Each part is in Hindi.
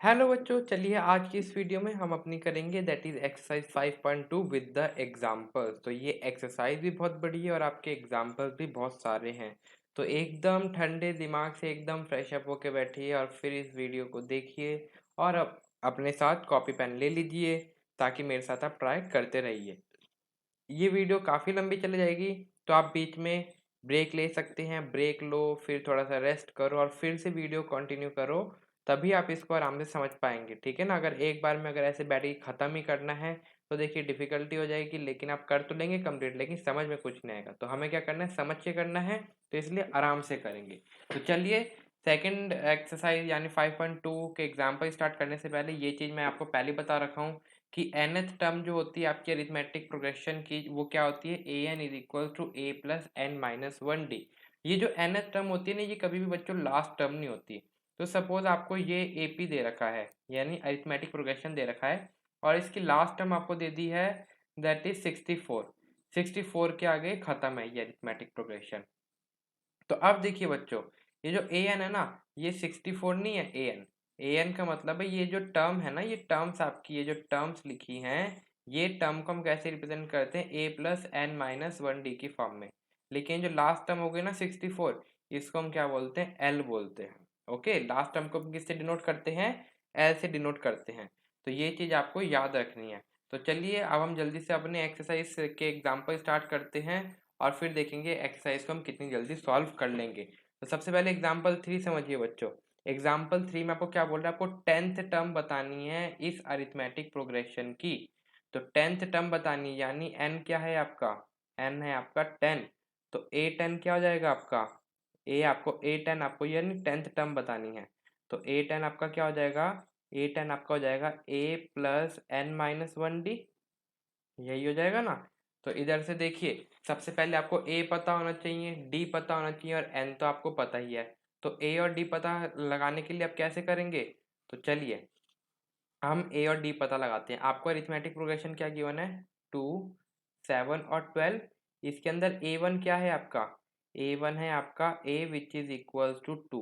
हेलो बच्चों, चलिए आज की इस वीडियो में हम अपनी करेंगे that is exercise 5.2 with the examples. तो ये एक्सरसाइज भी बहुत बड़ी है और आपके एग्जाम्पल्स भी बहुत सारे हैं। तो एकदम ठंडे दिमाग से एकदम फ्रेश अप होके बैठिए और फिर इस वीडियो को देखिए और अपने साथ कॉपी पेन ले लीजिए ताकि मेरे साथ आप ट्राई करते रहिए। ये वीडियो काफ़ी लंबी चली जाएगी, तो आप बीच में ब्रेक ले सकते हैं। ब्रेक लो, फिर थोड़ा सा रेस्ट करो और फिर से वीडियो कंटिन्यू करो, तभी आप इसको आराम से समझ पाएंगे। ठीक है ना? अगर एक बार में अगर ऐसे बैठ के ख़त्म ही करना है तो देखिए डिफ़िकल्टी हो जाएगी, लेकिन आप कर तो लेंगे कंप्लीट, लेकिन समझ में कुछ नहीं आएगा। तो हमें क्या करना है, समझ के करना है, तो इसलिए आराम से करेंगे। तो चलिए सेकंड एक्सरसाइज यानी 5.2 के एग्जाम्पल स्टार्ट करने से पहले ये चीज़ मैं आपको पहले बता रखा हूँ कि nth टर्म जो होती है आपकी अरिथमेटिक प्रोग्रेशन की, वो क्या होती है, A N is equal to A plus N minus one D. ये जो nth टर्म होती है ना, ये कभी भी बच्चों लास्ट टर्म नहीं होती। तो सपोज आपको ये ए पी दे रखा है, यानी अरिथमेटिक प्रोग्रेशन दे रखा है, और इसकी लास्ट टर्म आपको दे दी है दैट इज 64। 64 के आगे खत्म है ये अरिथमेटिक प्रोग्रेशन। तो अब देखिए बच्चों, ये जो ए एन है ना, ये 64 नहीं है। ए एन, ए एन का मतलब है ये जो टर्म है ना, ये टर्म्स आपकी, ये जो टर्म्स लिखी हैं, ये टर्म को हम कैसे रिप्रेजेंट करते हैं, A plus N minus one D की फॉर्म में। लेकिन जो लास्ट टर्म हो गई ना 64, इसको हम क्या बोलते हैं, एल बोलते हैं। ओके, लास्ट टर्म को हम किससे डिनोट करते हैं, एल से डिनोट करते हैं। तो ये चीज़ आपको याद रखनी है। तो चलिए अब हम जल्दी से अपने एक्सरसाइज के एग्जाम्पल स्टार्ट करते हैं और फिर देखेंगे एक्सरसाइज को हम कितनी जल्दी सॉल्व कर लेंगे। तो सबसे पहले एग्जाम्पल 3 समझिए बच्चों। एग्जाम्पल 3 में आपको क्या बोल रहा है, आपको 10th टर्म बतानी है इस अरिथमेटिक प्रोग्रेशन की। तो 10th टर्म बतानी है, यानी n क्या है आपका, n है आपका 10। तो ए 10 क्या हो जाएगा आपका, आपको ए 10 आपको यानी 10th टर्म बतानी है। तो ए 10 आपका क्या हो जाएगा, ए 10 आपका हो जाएगा A plus N minus one D, यही हो जाएगा ना। तो इधर से देखिए, सबसे पहले आपको ए पता होना चाहिए, डी पता होना चाहिए और एन तो आपको पता ही है। तो ए और डी पता लगाने के लिए आप कैसे करेंगे, तो चलिए हम ए और डी पता लगाते हैं। आपको अरिथमेटिक प्रोग्रेशन क्या गिवन है, 2, 7 और 12। इसके अंदर ए वन क्या है आपका, ए वन है आपका ए विच इज इक्वल्स टू 2,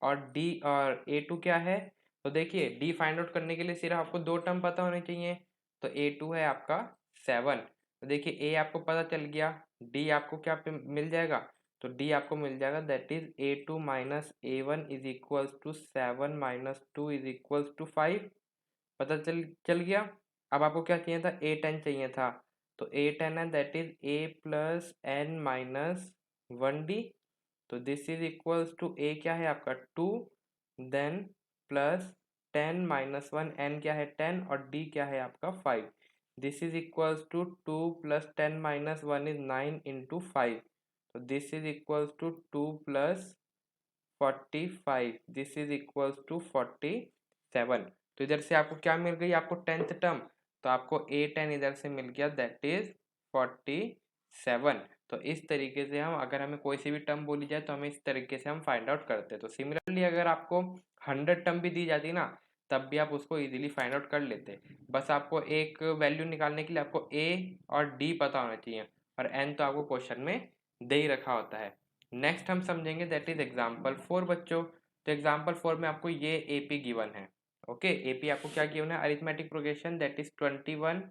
और डी और ए टू क्या है। तो देखिए डी फाइंड आउट करने के लिए सिर्फ आपको दो टर्म पता होने चाहिए। तो ए टू है आपका 7। तो देखिए ए आपको पता चल गया, डी आपको क्या मिल जाएगा, तो डी आपको मिल जाएगा that is a two minus a one is equals to 7 minus two is equals to 5। पता चल गया। अब आपको क्या चाहिए था, ए 10 चाहिए था। तो ए 10 है that is A plus N minus one d. तो this is equals to a क्या है आपका 2, then plus 10 minus one, n क्या है 10 और डी क्या है आपका 5। This is equals to 2 plus 10 minus वन इज 9 इंटू 5। तो this is equals to 2 plus 45, this is equals to 47। तो इधर से आपको क्या मिल गई, आपको 10th टर्म। तो आपको ए 10 इधर से मिल गया दैट इज 47। तो इस तरीके से हम, अगर हमें कोई सी भी टर्म बोली जाए तो हमें इस तरीके से हम फाइंड आउट करते हैं। तो सिमिलरली अगर आपको 100 टर्म भी दी जाती ना, तब भी आप उसको इजीली फाइंड आउट कर लेते। बस आपको एक वैल्यू निकालने के लिए आपको ए और डी पता होना चाहिए, और एन तो आपको क्वेश्चन में दे ही रखा होता है। नेक्स्ट हम समझेंगे दैट इज एग्जाम्पल 4 बच्चों। तो एग्जाम्पल 4 में आपको ये एपी गिवन है। ओके, एपी आपको क्या गिवन है, अरिथमेटिक प्रोग्रेशन दैट इज 21,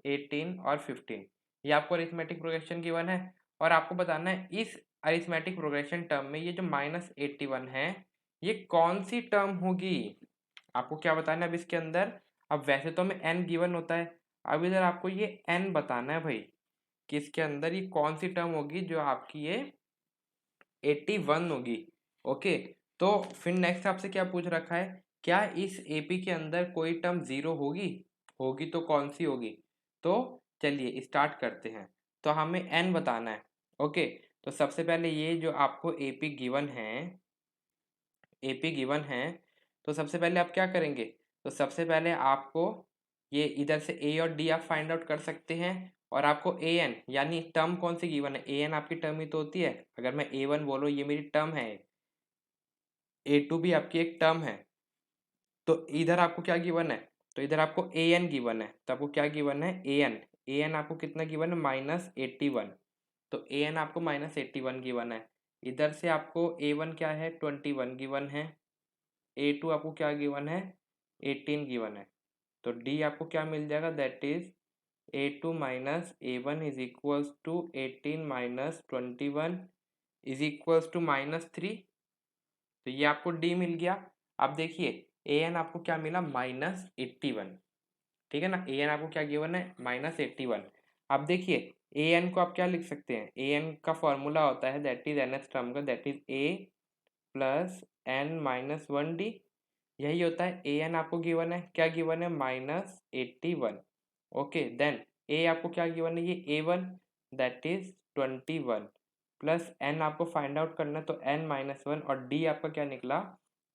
18 और 15। ये आपको अरिथमेटिक प्रोग्रेशन गिवन है, और आपको बताना है इस अरिथमेटिक प्रोग्रेशन टर्म में ये जो माइनस 81 है, ये कौन सी टर्म होगी। आपको क्या बताना है अब इसके अंदर। अब वैसे तो हमें एन गिवन होता है, अब इधर आपको ये एन बताना है भाई, कि इसके अंदर ये कौन सी टर्म होगी जो आपकी ये 81 होगी। ओके, तो फिर नेक्स्ट आपसे क्या पूछ रखा है, क्या इस एपी के अंदर कोई टर्म जीरो होगी, होगी तो कौन सी होगी। तो चलिए स्टार्ट करते हैं। तो हमें एन बताना है। ओके, तो सबसे पहले ये जो आपको एपी गिवन है, एपी गिवन है, तो सबसे पहले आप क्या करेंगे, तो सबसे पहले आपको ये इधर से ए और डी आप फाइंड आउट कर सकते हैं, और आपको ए एन यानी टर्म कौन सी गिवन है, ए एन आपकी टर्म ही तो होती है। अगर मैं ए वन बोलो ये मेरी टर्म है, ए टू भी आपकी एक टर्म है, तो इधर आपको क्या गिवन है, तो इधर आपको ए एन गिवन है। तो आपको क्या गिवन है, ए एन, ए एन आपको कितना गिवन है, माइनस 81। तो ए एन आपको माइनस 81 गिवन है। इधर से आपको ए वन क्या है, 21 गिवन है। ए टू आपको क्या गिवन है, 18 गिवन है। तो डी आपको क्या मिल जाएगा, that is A2 minus A1 is equals to 18 minus 21 is equals to -3। तो ये आपको डी मिल गया। अब देखिए ए एन आपको क्या मिला, -81, ठीक है ना। ए एन आपको क्या गिवन है, -81। अब देखिए ए एन को आप क्या लिख सकते हैं, ए एन का फॉर्मूला होता है that is N S term का, that is A plus N minus 1 D. यही होता है। ए एन आपको गिवन है, क्या गिवन है, -81। ओके देन ए आपको क्या गिवन है, ये A1 that is 21 plus n आपको फाइंड आउट करना है, तो n-1 और डी आपका क्या निकला,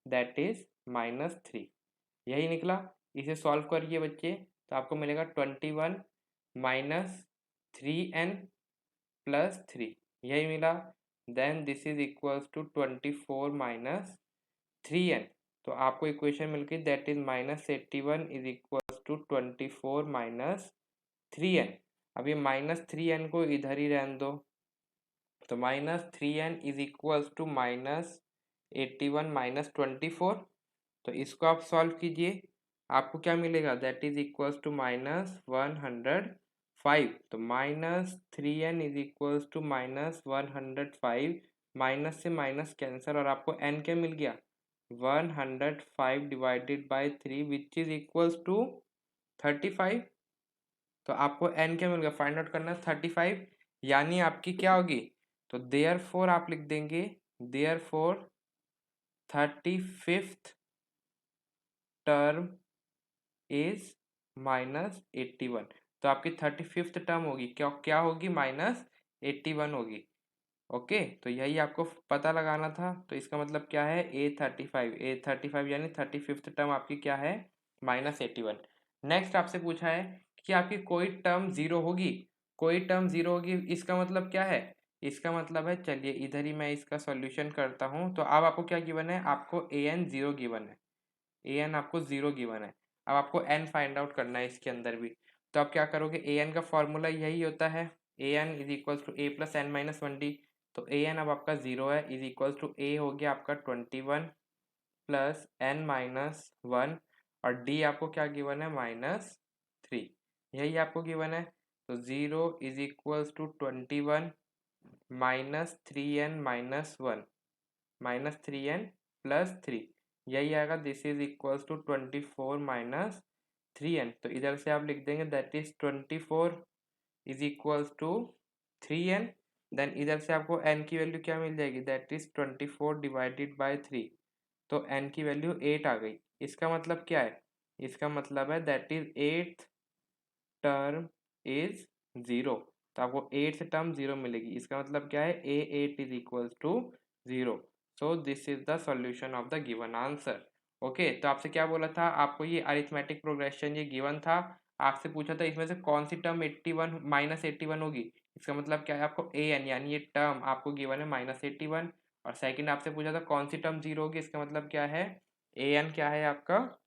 दैट इज -3। यही निकला। इसे सॉल्व करिए बच्चे, तो आपको मिलेगा 21 माइनस 3n प्लस 3, यही मिला। Then this is equals to 24 minus 3n। तो आपको इक्वेशन मिल गई that is -81 is equals to 24 minus 3n। अब ये -3n को इधर ही रहने दो, तो -3n is equals to -81 minus 24। तो इसको आप सॉल्व कीजिए, आपको क्या मिलेगा, दैट इज इक्वल्स टू -105। तो -3n is equals to -105, minus से माइनस कैंसर और आपको n क्या मिल गया, 105 divided by 3 which is equals to 35। तो आपको n क्या मिल गया, फाइंड आउट करना है 35, यानी आपकी क्या होगी, तो देयरफॉर आप लिख देंगे, देयरफॉर 35th टर्म इज -81। तो आपकी 35th टर्म होगी क्या, क्या होगी, -81 होगी। ओके तो यही आपको पता लगाना था। तो इसका मतलब क्या है, A35 यानी 35th टर्म आपकी क्या है, -81। नेक्स्ट आपसे पूछा है कि आपकी कोई टर्म जीरो होगी, कोई टर्म जीरो होगी, इसका मतलब क्या है, इसका मतलब है, चलिए इधर ही मैं इसका सॉल्यूशन करता हूँ। तो अब आपको क्या गिवन है, आपको ए एन जीरो गिवन है, ए एन आपको जीरो गिवन है। अब आपको एन फाइंड आउट करना है इसके अंदर भी। तो आप क्या करोगे, ए एन का फॉर्मूला यही होता है, A N is equals to A plus N minus 1 D. तो ए एन अब आपका जीरो है, इज इक्वल्स टू ए हो गया आपका 21 प्लस एन माइनस 1 और डी आपको क्या गिवन है, -3, यही आपको गिवन है। तो zero is equals to 21 -3n-1 -3n plus 3, यही आएगा, this is equals to 24 minus 3n। तो इधर से आप लिख देंगे that is 24 is equals to 3n। Then इधर से आपको n की वैल्यू क्या मिल जाएगी, दैट इज 24 डिवाइडेड बाय 3। तो n की वैल्यू 8 आ गई। इसका मतलब क्या है, इसका मतलब है that is 8th term is zero. तो आपको 8th टर्म जीरो मिलेगी। इसका मतलब क्या है, A8 is equals to zero. So this is the solution of the given answer. Okay तो आपसे क्या बोला था, आपको ये अरिथमेटिक प्रोग्रेशन ये गिवन था, आपसे पूछा था इसमें से कौन सी टर्म 81 -81 होगी। इसका मतलब क्या है, आपको ए एन यानी ये टर्म आपको गिवन है -81। और सेकंड आपसे पूछा था कौन सी टर्म जीरो होगी, इसका मतलब क्या है, ए एन क्या है आपका,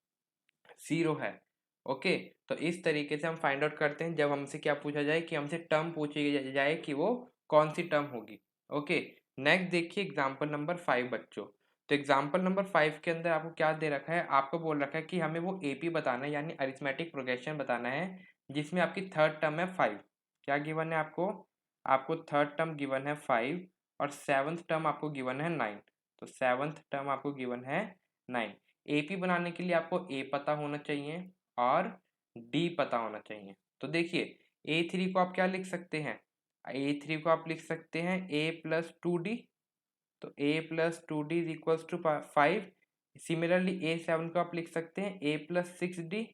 जीरो है। ओके तो इस तरीके से हम फाइंड आउट करते हैं जब हमसे क्या पूछा जाए, कि हमसे टर्म पूछी जाए कि वो कौन सी टर्म होगी। ओके नेक्स्ट देखिए एग्जांपल नंबर 5 बच्चों। तो एग्जांपल नंबर 5 के अंदर आपको क्या दे रखा है, आपको बोल रखा है कि हमें वो एपी बताना है यानी अरिथमेटिक प्रोग्रेशन बताना है, जिसमें आपकी थर्ड टर्म है 5। क्या गिवन है आपको, आपको थर्ड टर्म गिवन है 5 और सेवंथ टर्म आपको गिवन है 9। तो सेवंथ टर्म आपको गिवन है 9। एपी बनाने के लिए आपको ए पता होना चाहिए और डी पता होना चाहिए। तो देखिए A3 को आप क्या लिख सकते हैं, A3 को आप लिख सकते हैं a प्लस 2d। तो a plus 2d is equals to 5। Similarly A7 को आप लिख सकते हैं a प्लस 6d,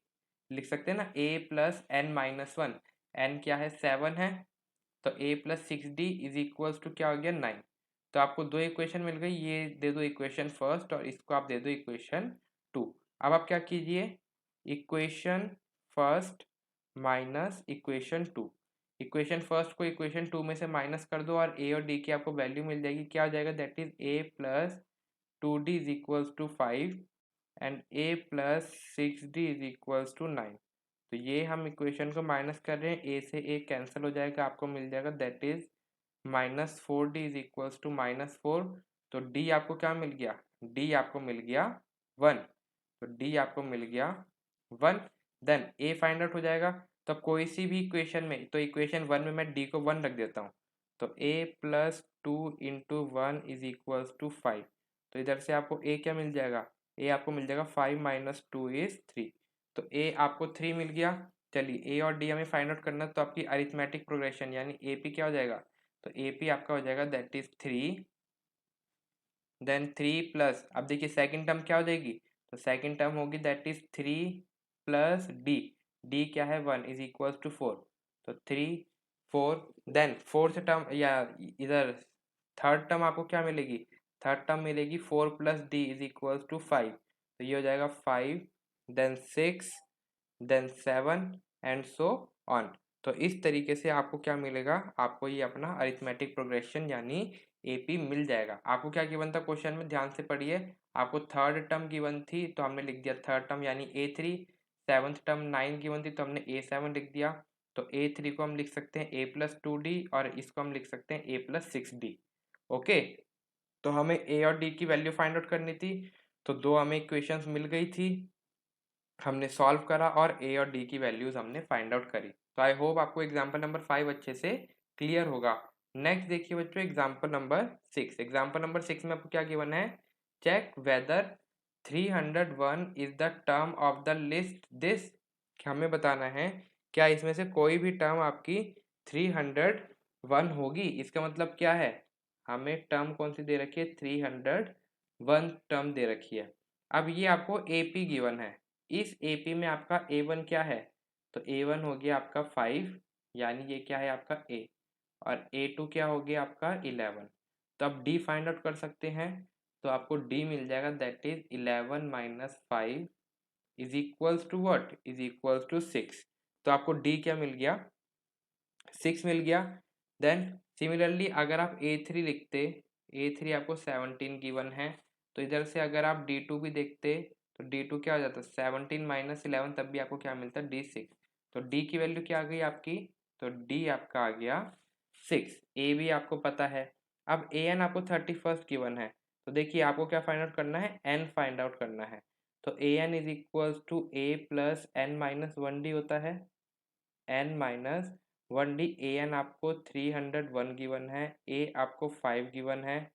लिख सकते हैं ना, a प्लस n-1, n क्या है 7 है। तो a plus 6d is equals to क्या हो गया 9। तो आपको दो इक्वेशन मिल गई, ये दे दो इक्वेशन फर्स्ट और इसको आप दे दो इक्वेशन 2। अब आप क्या कीजिए, equation first minus equation 2, equation first को इक्वेशन 2 में से माइनस कर दो और ए और डी की आपको वैल्यू मिल जाएगी, क्या हो जाएगा, that is a plus 2d is equals to 5 and a plus 6d is equals to 9। तो ये हम इक्वेशन को माइनस कर रहे हैं, ए से ए कैंसिल हो जाएगा, आपको मिल जाएगा that is -4d is equals to -4। तो डी आपको क्या मिल गया, डी आपको मिल गया 1। तो डी आपको मिल गया 1। देन ए फाइंड आउट हो जाएगा। तो कोई सी भी इक्वेशन में, तो इक्वेशन 1 में मैं डी को 1 रख देता हूँ। तो A plus 2 into 1 is equals to 5। तो इधर से आपको ए क्या मिल जाएगा, ए आपको मिल जाएगा 5 माइनस 2 इज 3। तो ए आपको 3 मिल गया। चलिए ए और डी हमें फाइंड आउट करना, तो आपकी अरिथमेटिक प्रोग्रेशन यानी ए पी क्या हो जाएगा, तो ए पी आपका हो जाएगा दैट इज 3। देन 3 प्लस, अब देखिए सेकंड टर्म क्या हो जाएगी, तो सेकंड टर्म होगी that is 3 plus D, D क्या है 1 इज इक्वल टू 4। तो 3 4। देन फोर्थ टर्म या इधर थर्ड टर्म आपको क्या मिलेगी, थर्ड टर्म मिलेगी 4 plus d is equal to 5। तो ये हो जाएगा 5, then 6, then 7 and so on. तो इस तरीके से आपको क्या मिलेगा, आपको ये अपना अरिथमेटिक प्रोग्रेशन यानी एपी मिल जाएगा। आपको क्या गिवन था क्वेश्चन में, ध्यान से पढ़िए। आपको थर्ड टर्म गिवन थी तो हमने लिख दिया थर्ड टर्म यानी A3। सेवंथ टर्म 9 गिवन थी तो हमने A7 लिख दिया। तो A3 को हम लिख सकते हैं A प्लस 2D और इसको हम लिख सकते हैं A प्लस 6D। ओके, तो हमें A और D की वैल्यू फाइंड आउट करनी थी। तो दो हमें इक्वेशंस मिल गई थी, हमने सॉल्व करा और ए और डी की वैल्यूज हमने फाइंड आउट करी। तो आई होप आपको एग्जांपल नंबर 5 अच्छे से क्लियर होगा। नेक्स्ट देखिए बच्चों एग्जांपल नंबर 6। एग्जांपल नंबर 6 में आपको क्या गिवन है, check whether 301 is the term of the list this. हमें बताना है क्या इसमें से कोई भी टर्म आपकी 301 होगी। इसका मतलब क्या है, हमें टर्म कौन सी दे रखी है, 301 टर्म दे रखी है। अब ये आपको एपी गिवन है। इस एपी में आपका A1 क्या है, तो A1 हो गया आपका 5 यानी ये क्या है आपका A, और A2 क्या हो गया आपका 11। तो आप D फाइंड आउट कर सकते हैं। तो आपको D मिल जाएगा that is 11 minus 5 is equals to what, is equals to 6। तो आपको D क्या मिल गया, 6 मिल गया। देन सिमिलरली अगर आप A3 लिखते, A3 आपको 17 गिवन है। तो इधर से अगर आप D2 भी देखते तो D2 क्या हो जाता है 17 माइनस 11, तब भी आपको क्या मिलता है D6। तो D की वैल्यू क्या आ गई आपकी, तो D आपका आ गया 6। A भी आपको पता है। अब AN आपको 31 गिवन है। तो देखिए आपको क्या फाइंड आउट करना है, N फाइंड आउट करना है। तो AN is equals to A plus N minus 1D होता है। N माइनस 1D, AN आपको 301 गिवन है, A आपको 5 गिवन है,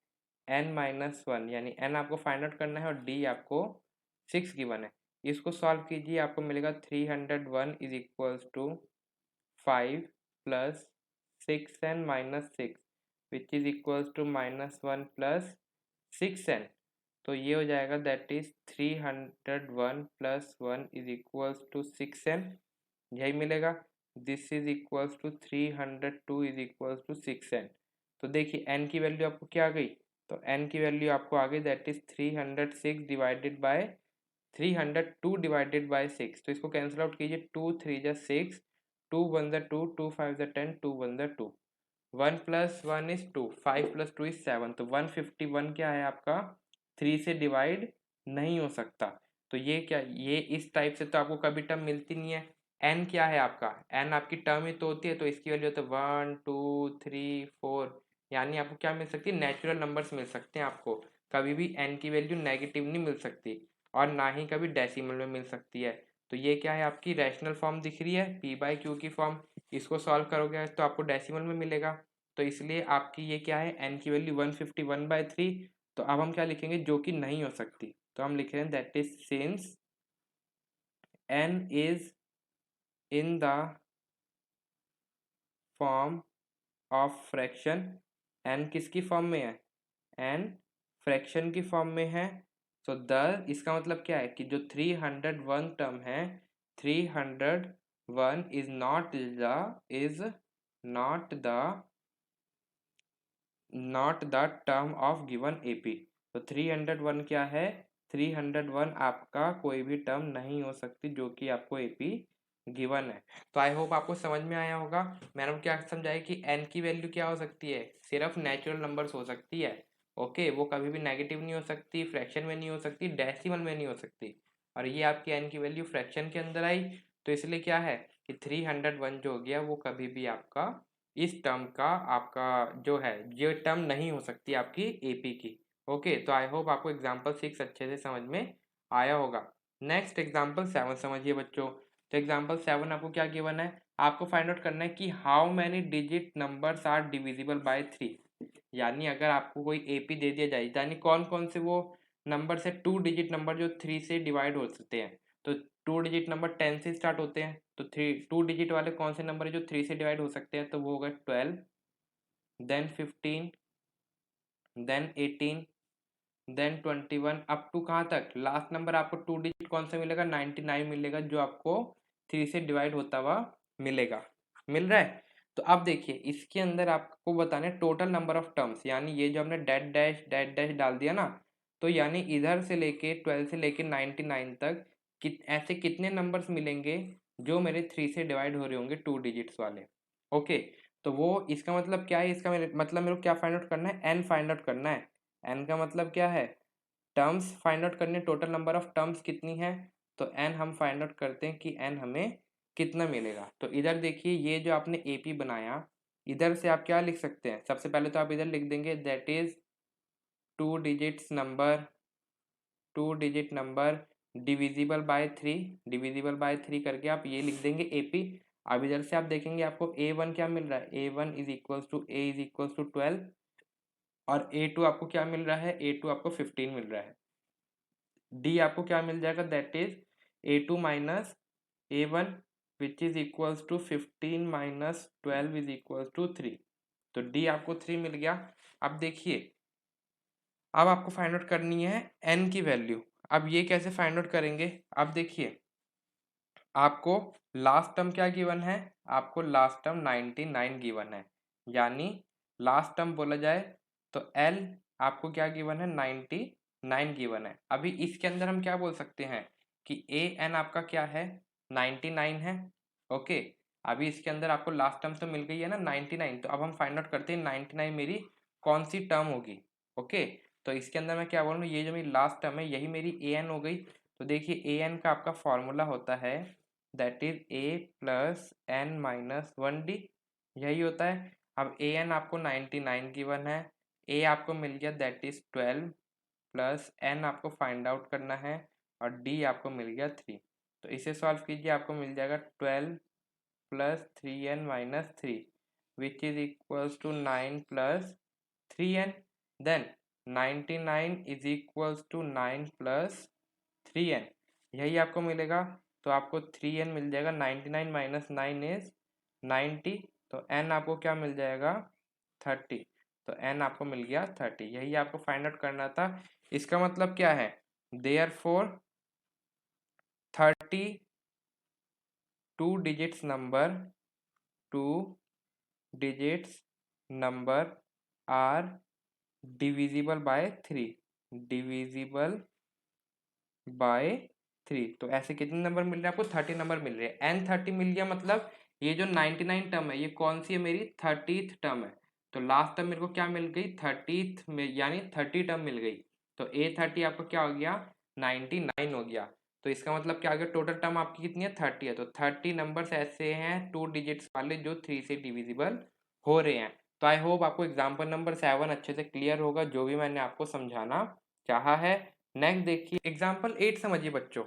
N माइनस 1 यानी N आपको फाइंड आउट करना है और D आपको 6 गिवन है। इसको सॉल्व कीजिए, आपको मिलेगा 301 is equals to 5 plus 6N minus 6 which is equals to minus 1 plus 6N। तो ये हो जाएगा that is 301 plus 1 is equals to 6N, यही मिलेगा। This is equals to 302 is equals to 6N। तो देखिए n की वैल्यू आपको क्या आ गई, तो n की वैल्यू आपको आ गई that is 306 divided by 302 divided by 6। तो इसको कैंसिल आउट कीजिए, 2 3 जा 6, 2 1 जा 2, 2 5 जा 10, 2 1 जा 2, 1 प्लस 1 इज 2, 5 प्लस 2 इज 7। तो 151 क्या है आपका 3 से डिवाइड नहीं हो सकता। तो ये क्या, ये इस टाइप से तो आपको कभी टर्म मिलती नहीं है। एन क्या है आपका, एन आपकी टर्म ही तो होती है, तो इसकी वैल्यू होती है 1 2 3 4, यानी आपको क्या मिल सकती है, नेचुरल नंबर्स मिल सकते हैं आपको। कभी भी एन की वैल्यू नेगेटिव नहीं मिल सकती और ना ही कभी डेसिमल में मिल सकती है। तो ये क्या है आपकी रैशनल फॉर्म दिख रही है पी बाई क्यू की फॉर्म। इसको सॉल्व करोगे तो आपको डेसिमल में मिलेगा। तो इसलिए आपकी ये क्या है, एन की वैल्यू 151/3। तो अब हम क्या लिखेंगे, जो कि नहीं हो सकती, तो हम लिख रहे हैं that is since n is in the form of fraction. N किसकी फॉर्म में है, एन फ्रैक्शन की फॉर्म में है। तो द इसका मतलब क्या है कि जो 301 टर्म है, 301 is not the term of given AP. तो 301 क्या है, 301 आपका कोई भी टर्म नहीं हो सकती जो कि आपको एपी गिवन है। तो आई होप आपको समझ में आया होगा। मैंने क्या समझाया कि एन की वैल्यू क्या हो सकती है, सिर्फ नेचुरल नंबर्स हो सकती है। ओके, वो कभी भी नेगेटिव नहीं हो सकती, फ्रैक्शन में नहीं हो सकती, डेसिमल में नहीं हो सकती। और ये आपकी एन की वैल्यू फ्रैक्शन के अंदर आई, तो इसलिए क्या है कि 301 जो हो गया वो कभी भी आपका इस टर्म का आपका जो है ये टर्म नहीं हो सकती आपकी एपी की। ओके, तो आई होप आपको एग्जांपल 6 अच्छे से समझ में आया होगा। नेक्स्ट एग्जाम्पल 7 समझिए बच्चों। तो एग्जाम्पल 7 आपको क्या गिवन है, आपको फाइंड आउट करना है कि how many digit numbers are divisible by 3। यानी अगर आपको कोई एपी दे दिया जाए, यानी कौन कौन से वो नंबर से 2 डिजिट नंबर जो 3 से डिवाइड हो सकते हैं। तो 2 डिजिट नंबर 10 से स्टार्ट होते हैं, तो 2 डिजिट वाले कौन से नंबर है जो 3 से डिवाइड हो सकते हैं, तो वो होगा 12, then 15, then 18, then 21 up to कहाँ तक, लास्ट नंबर आपको 2 डिजिट कौन सा मिलेगा, 99 मिलेगा, जो आपको 3 से डिवाइड होता हुआ मिलेगा। मिल रहा है। तो अब देखिए इसके अंदर आपको बताना है टोटल नंबर ऑफ टर्म्स, यानी ये जो हमने डैश डैश डाल दिया ना, तो यानी इधर से लेके 12 से लेके 99 तक ऐसे कितने नंबर्स मिलेंगे जो मेरे 3 से डिवाइड हो रहे होंगे 2 डिजिट्स वाले। ओके। तो वो इसका मतलब क्या है, इसका मतलब मेरे को क्या फाइंड आउट करना है, एन फाइंड आउट करना है। एन का मतलब क्या है, टर्म्स फाइंड आउट करनी है, टोटल नंबर ऑफ टर्म्स कितनी है। तो एन हम फाइंड आउट करते हैं कि एन हमें कितना मिलेगा। तो इधर देखिए ये जो आपने एपी बनाया, इधर से आप क्या लिख सकते हैं, सबसे पहले तो आप इधर लिख देंगे that is to digits number, two digit number divisible by 3, divisible by 3 करके आप ये लिख देंगे एपी। अब इधर से आप देखेंगे आपको ए वन क्या मिल रहा है, A one is equals to A is equals to 12, और ए टू आपको क्या मिल रहा है, ए टू आपको 15 मिल रहा है। डी आपको क्या मिल जाएगा, that is a two minus a one which is equals to 15 minus 12 is equals to 3। तो डी आपको 3 मिल गया। अब देखिए अब आपको फाइंड आउट करनी है एन की वैल्यू। अब ये कैसे फाइंड आउट करेंगे, अब देखिए आपको लास्ट टर्म क्या गिवन है, आपको लास्ट टर्म 99 गिवन है, यानी लास्ट टर्म बोला जाए तो एल आपको क्या गिवन है, 99 गिवन है। अभी इसके अंदर हम क्या बोल सकते हैं कि ए एन आपका क्या है, 99 है। ओके। अभी इसके अंदर आपको लास्ट टर्म तो मिल गई है ना 99, तो अब हम फाइंड आउट करते हैं 99 मेरी कौन सी टर्म होगी। ओके। तो इसके अंदर मैं क्या बोल रहा हूँ, ये जो मेरी लास्ट टर्म है यही मेरी ए एन हो गई। तो देखिए ए एन का आपका फॉर्मूला होता है that is A plus N minus 1 D, यही होता है। अब ए एन आपको 99 गिवन है, ए आपको मिल गया दैट इज 12, प्लस एन आपको फाइंड आउट करना है, और डी आपको मिल गया 3। तो इसे सॉल्व कीजिए, आपको मिल जाएगा 12 plus 3n minus 3 which is equals to 9 plus 3n, then 99 is equals to 9 plus 3n, यही आपको मिलेगा। तो आपको 3n मिल जाएगा, 99 माइनस 9 इज 90, तो n आपको क्या मिल जाएगा 30। तो n आपको मिल गया 30, यही आपको फाइंड आउट करना था। इसका मतलब क्या है, therefore 30 two digits number, two digits number are divisible by 3, divisible by 3। तो ऐसे कितने नंबर मिल रहे हैं आपको, 30 नंबर मिल रहे हैं। एन 30 मिल गया, मतलब ये जो 99 टर्म है ये कौन सी है, मेरी 30th टर्म है। तो लास्ट टर्म मेरे को क्या मिल गई, 30th में, यानी 30 टर्म मिल गई। तो ए 30 आपका क्या हो गया, 99 हो गया। तो इसका मतलब क्या हो गया, टोटल टर्म आपकी कितनी है, 30 है। तो 30 नंबर्स ऐसे हैं 2 डिजिट्स वाले जो 3 से डिविजिबल हो रहे हैं। तो आई होप आपको एग्जाम्पल नंबर 7 अच्छे से क्लियर होगा, जो भी मैंने आपको समझाना चाहा है। नेक्स्ट देखिए एग्जाम्पल 8 समझिए बच्चों।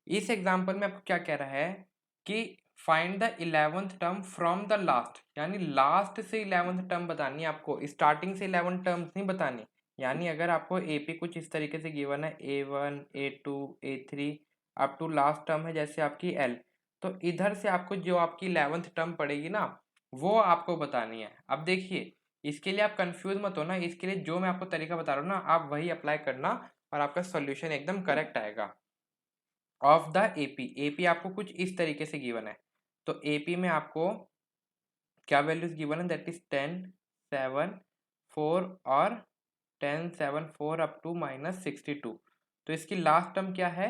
इस एग्जाम्पल में आपको क्या कह रहा है कि find the 11th term from the last, यानी लास्ट से 11th टर्म बतानी है आपको, स्टार्टिंग से 11 टर्म्स नहीं बतानी। यानी अगर आपको एपी कुछ इस तरीके से गिवन है A1 A2 A3 up to last term है जैसे आपकी एल, तो इधर से आपको जो आपकी 11th टर्म पड़ेगी ना वो आपको बतानी है। अब देखिए इसके लिए आप कंफ्यूज मत हो ना, इसके लिए जो मैं आपको तरीका बता रहा हूँ ना आप वही अप्लाई करना और आपका सॉल्यूशन एकदम करेक्ट आएगा। ऑफ द एपी, एपी आपको कुछ इस तरीके से गिवन है। तो एपी में आपको क्या वैल्यूज गिवन है, दैट इज 10 7 4 और 10 7 4 अप टू माइनस 62। तो इसकी लास्ट टर्म क्या है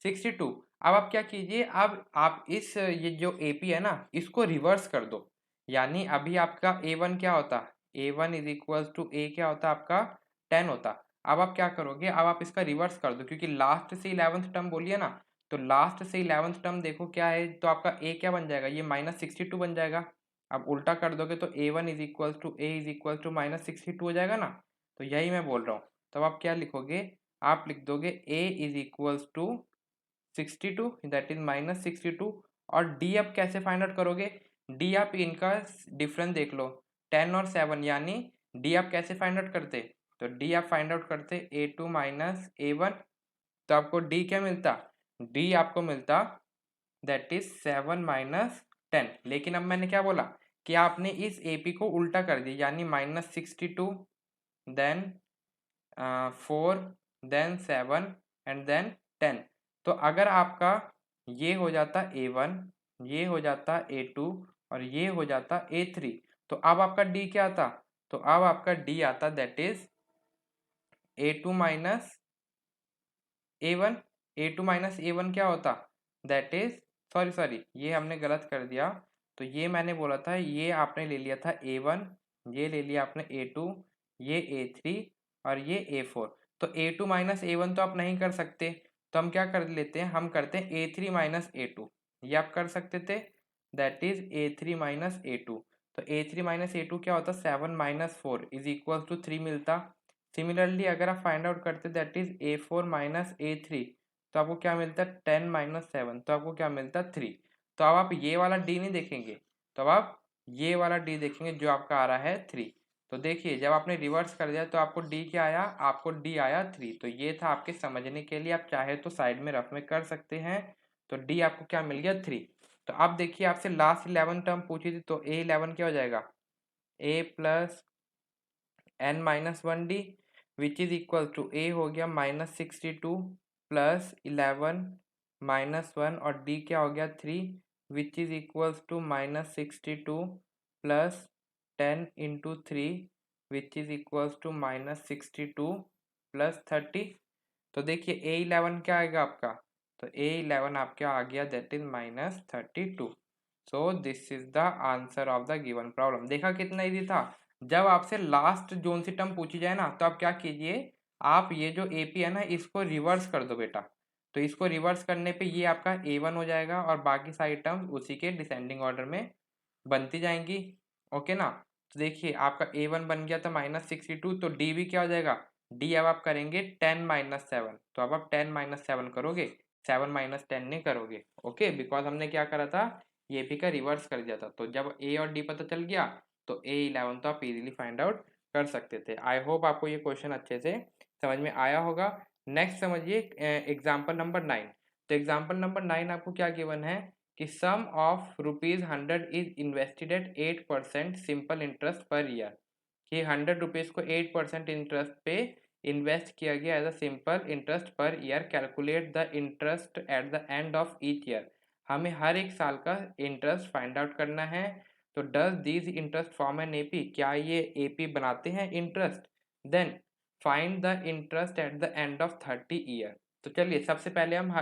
62। अब आप क्या कीजिए, अब आप इस ये जो एपी है ना इसको रिवर्स कर दो। यानी अभी आपका ए वन क्या होता, ए one is equal to a क्या होता आपका 10 होता। अब आप क्या करोगे, अब आप इसका रिवर्स कर दो, क्योंकि लास्ट से 11th टर्म बोलिए ना, तो लास्ट से 11th टर्म देखो क्या है, तो आपका ए क्या बन जाएगा, ये -62 बन जाएगा। अब उल्टा कर दोगे तो A one is equal to A is equal to -62 हो जाएगा ना। तो यही मैं बोल रहा हूँ। तब आप क्या लिखोगे, आप लिख दोगे A is equals to 62 that is -62। और डी अब कैसे फाइंड आउट करोगे? डी आप इनका डिफरेंस देख लो, 10 और 7, यानी डी आप कैसे फाइंड आउट करते? तो डी आप फाइंड आउट करते A2 माइनस A1, तो आपको डी क्या मिलता? डी आपको मिलता दैट इज 7 माइनस 10। लेकिन अब मैंने क्या बोला कि आपने इस AP को उल्टा कर दिया, यानी -62 देन 4 देन 7 एंड देन 10। तो अगर आपका ये हो जाता A1, ये हो जाता A2 और ये हो जाता A3, तो अब आपका D क्या आता? तो अब आपका D आता that is A2 minus A1। A2 minus A1 क्या होता? दैट इज सॉरी ये हमने गलत कर दिया। तो ये मैंने बोला था, ये आपने ले लिया था A1, ये ले लिया आपने A2, ये A3 और ये A4। तो A2 माइनस A1 तो आप नहीं कर सकते, तो हम क्या कर लेते हैं, हम करते हैं A3 माइनस A2। ये आप कर सकते थे, that is A3 minus A2। तो A3 माइनस A2 क्या होता? 7 माइनस 4 इज इक्वल टू 3 मिलता। सिमिलरली अगर आप फाइंड आउट करते that is A4 minus A3, तो आपको क्या मिलता है? 10 माइनस 7, तो आपको क्या मिलता है? 3। तो अब आप ये वाला डी नहीं देखेंगे, तो अब आप ये वाला डी देखेंगे जो आपका आ रहा है 3। तो देखिए जब आपने रिवर्स कर दिया तो आपको डी क्या आया? आपको डी आया 3। तो ये था आपके समझने के लिए, आप चाहे तो साइड में रफ में कर सकते हैं। तो डी आपको क्या मिल गया? 3। तो अब देखिए आपसे लास्ट 11 टर्म पूछी थी, तो A11 क्या हो जाएगा? A plus n minus 1D which is equal to A हो गया -62 प्लस 11 माइनस 1 और D क्या हो गया? 3 which is equals to -62 plus 10 into 3 which is equals to -62 plus 30। तो देखिए A11 क्या आएगा आपका? तो A11 आपका आ गया that is -32। So this is the answer of the given problem. देखा कितना इजी था? जब आपसे लास्ट जोन सी टर्म पूछी जाए ना, तो आप क्या कीजिए, आप ये जो AP है ना इसको रिवर्स कर दो बेटा। तो इसको रिवर्स करने पे ये आपका A1 हो जाएगा और बाकी सारी टर्म्स उसी के डिसेंडिंग ऑर्डर में बनती जाएंगी। ओके ना? तो देखिए आपका A1 बन गया था -62, तो D भी क्या हो जाएगा? D अब आप करेंगे 10 माइनस 7, तो अब आप 10 माइनस 7 करोगे, 7 माइनस 10 नहीं करोगे। ओके, बिकॉज हमने क्या करा था, ये AP का रिवर्स कर दिया था। तो जब A और D पता चल गया तो A11 तो आप इजीली फाइंड आउट कर सकते थे। आई होप आपको ये क्वेश्चन अच्छे से समझ में आया होगा। नेक्स्ट समझिए एग्जाम्पल नंबर 9। तो एग्जाम्पल नंबर 9 आपको क्या गिवन है कि sum of ₹100 is invested at 8% simple interest per year. कि 100 रुपीज़ को 8% इंटरेस्ट पे इन्वेस्ट किया गया as a simple interest per year. Calculate the interest at the end of each year. हमें हर एक साल का इंटरेस्ट फाइंड आउट करना है। तो does these interest form an AP? क्या ये AP बनाते हैं interest? Then find the interest at the end of 30 year. तो चलिए सबसे पहले हम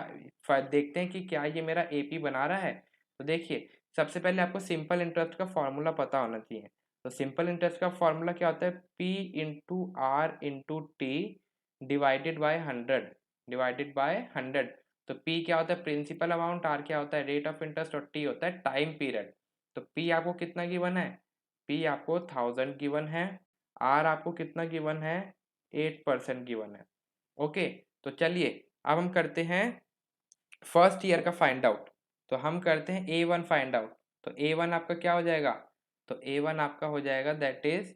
देखते हैं कि क्या ये मेरा AP बना रहा है। तो देखिए सबसे पहले आपको सिंपल इंटरेस्ट का फॉर्मूला पता होना चाहिए। तो सिंपल इंटरेस्ट का फॉर्मूला क्या होता है? P into r into t divided by 100, divided by 100। तो P क्या होता है? प्रिंसिपल अमाउंट, R क्या होता है? रेट ऑफ इंटरेस्ट और T होता है टाइम पीरियड। तो P आपको कितना गिवन है? P आपको 1000 गिवन है। R आपको कितना गिवन है? 8% गिवन है। ओके, तो चलिए अब हम करते हैं फर्स्ट ईयर का फाइंड आउट। तो हम करते हैं A1 फाइंड आउट। तो A1 आपका क्या हो जाएगा? तो A1 आपका हो जाएगा that is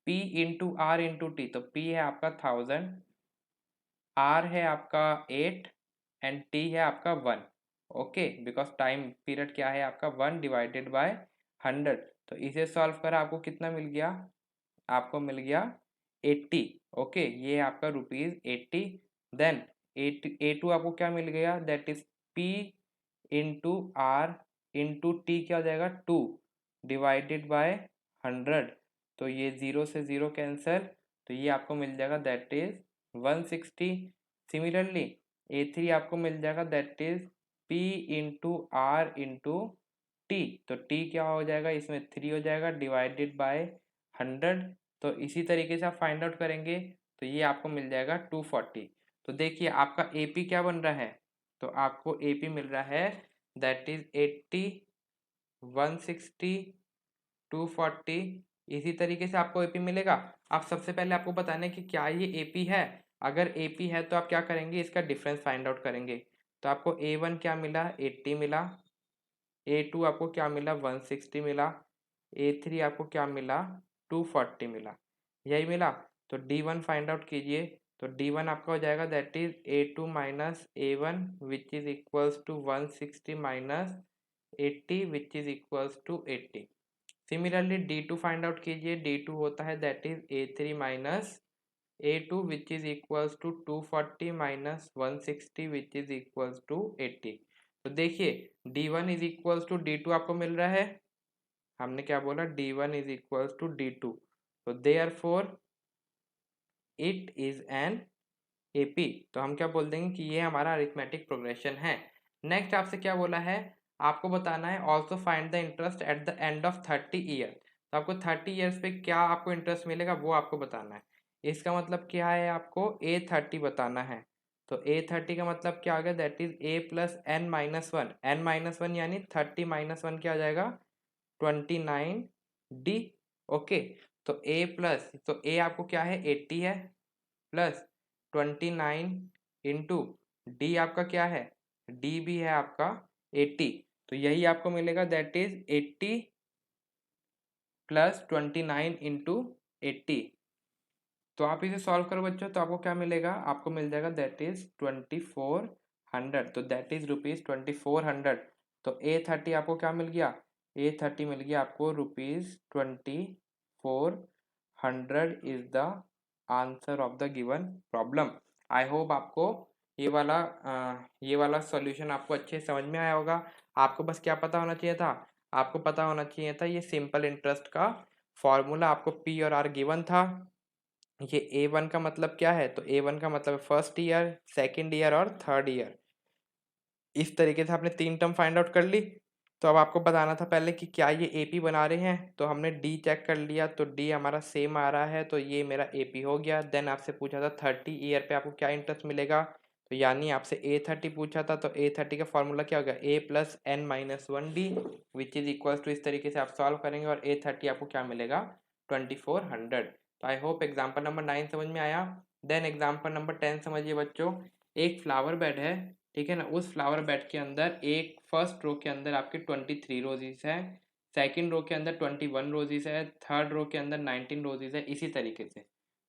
P into r into t. तो P है आपका 1000, R है आपका 8 एंड T है आपका 1। ओके, बिकॉज टाइम पीरियड क्या है आपका? 1 डिवाइडेड बाय 100। तो इसे सॉल्व करा आपको कितना मिल गया? आपको मिल गया 80। ओके, ये आपका ₹80। देन A2 आपको क्या मिल गया? That is P into r into t क्या हो जाएगा? 2 डिवाइडेड बाय 100। तो ये 0 से 0 कैंसल, तो ये आपको मिल जाएगा दैट इज 160। सिमिलरली A3 आपको मिल जाएगा that is P into r into t. तो टी क्या हो जाएगा? इसमें 3 हो जाएगा डिवाइडेड बाय 100। तो इसी तरीके से आप फाइंड आउट करेंगे तो ये आपको मिल जाएगा 240। तो देखिए आपका AP क्या बन रहा है? तो आपको AP मिल रहा है दैट इज 80, 160, 240। इसी तरीके से आपको AP मिलेगा। आप सबसे पहले आपको बताना है कि क्या ये AP है। अगर AP है तो आप क्या करेंगे? इसका डिफरेंस फाइंड आउट करेंगे। तो आपको A1 क्या मिला 80 मिला, A2 आपको क्या मिला 160 मिला, A3 आपको क्या मिला 240 मिला, यही मिला। तो D1 फाइंड आउट कीजिए। तो D1 आपका हो जाएगा that is A2 minus A1 which is equals to 160 minus 80 which is equals to 80। Similarly D2 find out कीजिए। D2 होता है that is A3 minus A2 which is equals to 240 minus 160 which is equals to 80। तो देखिए D1 is equals to D2 आपको मिल रहा है, हमने क्या बोला D1 is equals to D2, तो therefore it is an AP। तो हम क्या बोल देंगे कि ये हमारा अरिथमेटिक प्रोग्रेशन है। नेक्स्ट आपसे क्या बोला है, आपको बताना है also find the interest at the end of 30 year. तो आपको 30 ईयर्स पे क्या आपको इंटरेस्ट मिलेगा वो आपको बताना है। इसका मतलब क्या है, आपको A30 बताना है। तो A30 का मतलब क्या आ गया that is A plus n-1, n-1 यानी 30 माइनस 1 क्या आ जाएगा 29D। ओके, तो A प्लस, तो A आपको क्या है 80 है, प्लस 29 इंटू डी आपका क्या है, डी भी है आपका 80। तो यही आपको मिलेगा दैट इज 80 प्लस 29 इंटू 80। तो आप इसे सॉल्व करो बच्चों, तो आपको क्या मिलेगा, आपको मिल जाएगा दैट इज 2400। तो दैट इज रुपीज 2400। तो A30 आपको क्या मिल गया, A30 मिल गया आपको rupees 2400 is the answer of the given problem. I hope आपको ये वाला सॉल्यूशन आपको अच्छे समझ में आया होगा। आपको बस क्या पता होना चाहिए था, आपको पता होना चाहिए था ये सिंपल इंटरेस्ट का फॉर्मूला, आपको P और R गिवन था। ये A1 का मतलब क्या है, तो A1 का मतलब फर्स्ट ईयर, सेकंड ईयर और थर्ड ईयर। इस तरीके से आपने 3 टर्म फाइंड आउट कर ली। तो अब आपको बताना था पहले कि क्या ये AP बना रहे हैं, तो हमने D चेक कर लिया, तो D हमारा सेम आ रहा है, तो ये मेरा AP हो गया। देन आपसे पूछा था 30 ईयर पे आपको क्या इंटरेस्ट मिलेगा, तो यानी आपसे A30 पूछा था, तो A30 का फॉर्मूला क्या होगा A plus n-1D which is equals to, इस तरीके से आप सॉल्व करेंगे और A30 आपको क्या मिलेगा 2400। तो आई होप एग्जाम्पल नंबर 9 समझ में आया। देन एग्जाम्पल नंबर 10 समझिए बच्चों। एक फ्लावर बेड है, ठीक है ना, उस फ्लावर बेड के अंदर एक फर्स्ट रो के अंदर आपके 23 रोजीज है, सेकंड रो के अंदर 21 रोजीज है, थर्ड रो के अंदर 19 रोजीज है, इसी तरीके से।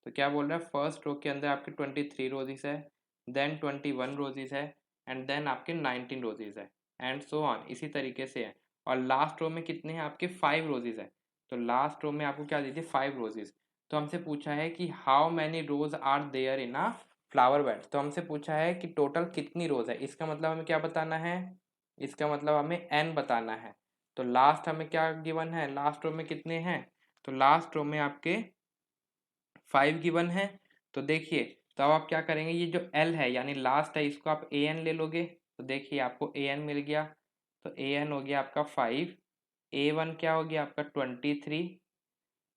तो क्या बोल रहा है, फर्स्ट रो के अंदर आपके 23 रोजीज है, देन 21 रोजीज है, एंड देन आपके 19 रोजीज है, एंड सो ऑन, इसी तरीके से है। और लास्ट रो में कितने हैं आपके 5 रोजीज है। तो लास्ट रो में आपको क्या दीजिए 5 रोजीज। तो हमसे पूछा है कि how many rose are there in a flower bed. तो हमसे पूछा है कि टोटल कितनी रोज है, इसका मतलब हमें क्या बताना है, इसका मतलब हमें n बताना है। तो लास्ट हमें क्या गिवन है, लास्ट रो में कितने हैं, तो लास्ट रो में आपके 5 गिवन है। तो देखिए, तो अब आप क्या करेंगे, ये जो L है यानी लास्ट है, इसको आप an ले लोगे। तो देखिए आपको an मिल गया, तो an हो गया आपका 5, A1 क्या हो गया आपका 23,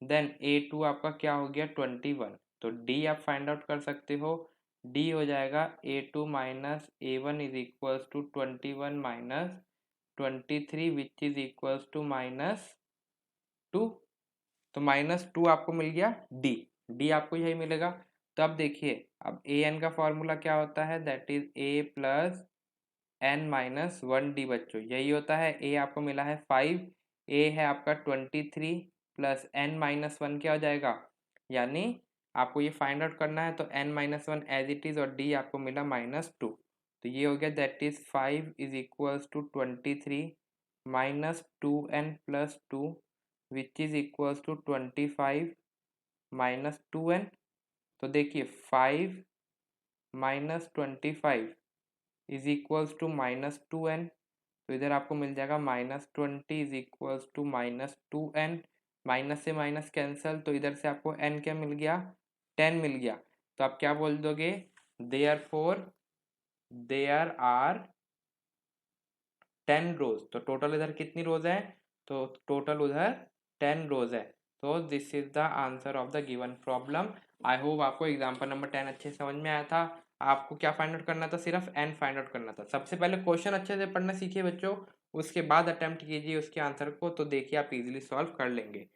देन A2 आपका क्या हो गया 21। तो D आप फाइंड आउट कर सकते हो, D हो जाएगा A2 minus A1 is equals to 21 minus 23 which is equals to -2। तो -2 आपको मिल गया D आपको यही मिलेगा। तो अब देखिए, अब an का फॉर्मूला क्या होता है, that is A plus n-1D बच्चों, यही होता है। A आपको मिला है 5, A है आपका 23 प्लस n-1 क्या हो जाएगा, यानी आपको ये फाइंड आउट करना है, तो n-1 एज इट इज और D आपको मिला -2। तो ये हो गया that is 5 is equals to 23 minus 2n plus 2 which is equals to 25 minus 2n। तो देखिए 5 minus 25 is equals to -2n। तो इधर आपको मिल जाएगा -20 is equals to -2n। Minus से माइनस कैंसल, तो इधर से आपको n क्या मिल गया 10 मिल गया। तो आप क्या बोल दोगे, देयरफॉर देयर आर 10 रोज। तो टोटल इधर कितनी रोज है, तो टोटल उधर 10 रोज है। तो this is the answer of the given problem. I hope आपको एग्जाम्पल नंबर 10 अच्छे से समझ में आया था। आपको क्या फाइंड आउट करना था, सिर्फ n फाइंड आउट करना था। सबसे पहले क्वेश्चन अच्छे से पढ़ना सीखिए बच्चों, उसके बाद अटेम्प्ट कीजिए उसके आंसर को, तो देखिए आप इजीली सॉल्व कर लेंगे।